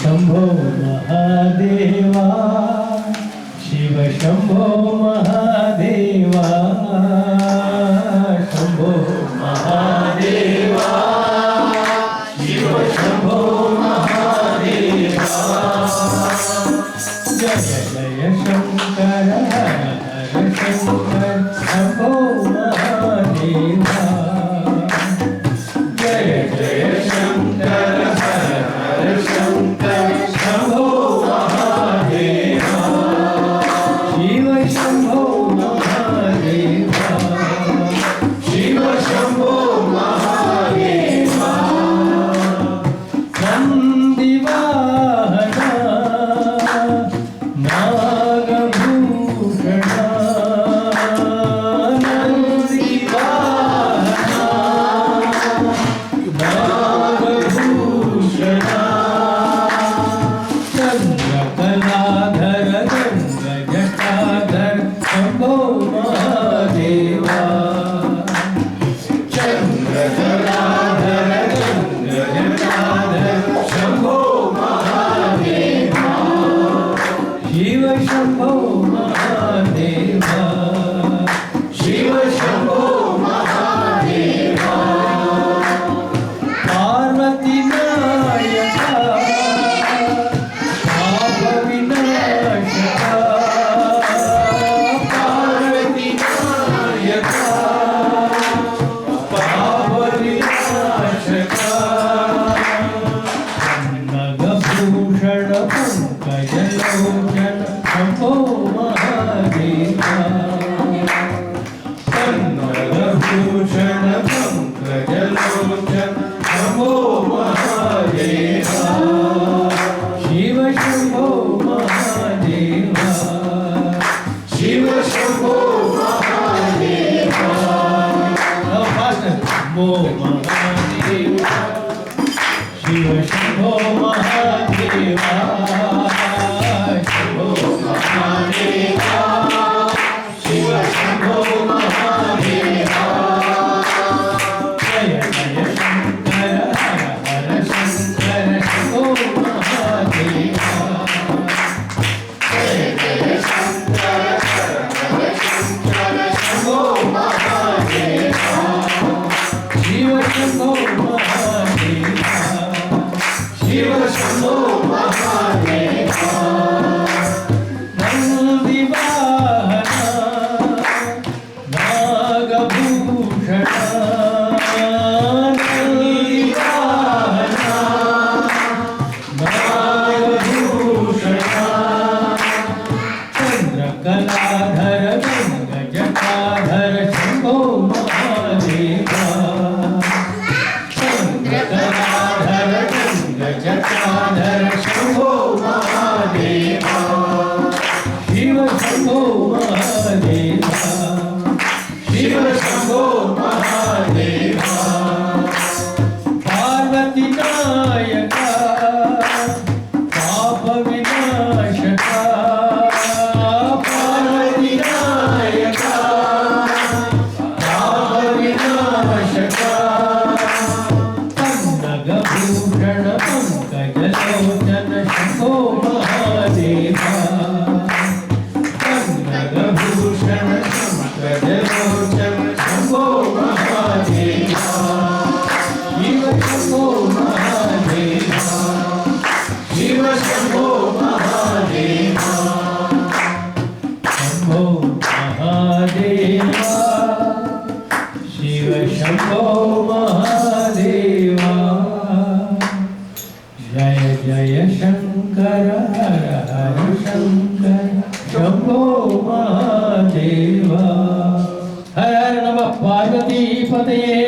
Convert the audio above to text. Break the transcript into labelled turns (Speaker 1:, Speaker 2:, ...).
Speaker 1: शंभो महादेवा शिव शंभो महादेवा शंभो महादेवा शिव शंभो महादेवा जय जय शंकर हर हर शंकर शंभो महादेवा जय जय शंकर हर हर शंकर शंभो महादेवा शिव शंभो महादेवा शिव शंभो महादेवा नंदिवाहना नागभूषण नंदिवाहना नागभूषण चंद्रकलाधर गंगजटाधर शंभो महादेवा चंद्रकलाधर गंगजटाधर शंभो महादेवा शिव शंभो महादेवा शिव शंभो महादेवा पार्वती नायका पाप विनाशका पार्वती नायका पाप विनाशका नगभूषण पंकजलोचन शंभो महादेवा नगभूषण पंकजलोचन शंभो महादेवा शिव शंभो महादेवा शिव शंभो महादेवा शंभो महादेवा शिव शंभो महादेवा शंभो महादेवा शिव शंभो महादेवा जय जय शंकर हर हर शंकर शंभो महादेवा जय जय शंकर हर हर शंकर शंभो महादेवा शिव शंभो महादेवा शिव शंभो महादेवा नंदिवाहना नागभूषण नंदिवाहना नागभूषण चंद्रकलाधर गंगजटाधर शंभो महादेवा चंद्रकलाधर गंगजटाधर शंभो महादेवा शिव शंभो महादेवा शिव शंभो महादेवा पार्वती नायका पाप विनाशका पार्वती नायका पाप विनाशका नगभूषण पंकजलोचन शंभो महादेवा नगभूषण पंकजलोचन शंभो महादेवा शिव शंभो महादेवा शिव शंभो महादेवा शंभो महादेवा शिव शंभो महादेवा जय जय शंकर हर हर शंकर शंभो महादेवा हर हर नमः पार्वती पतये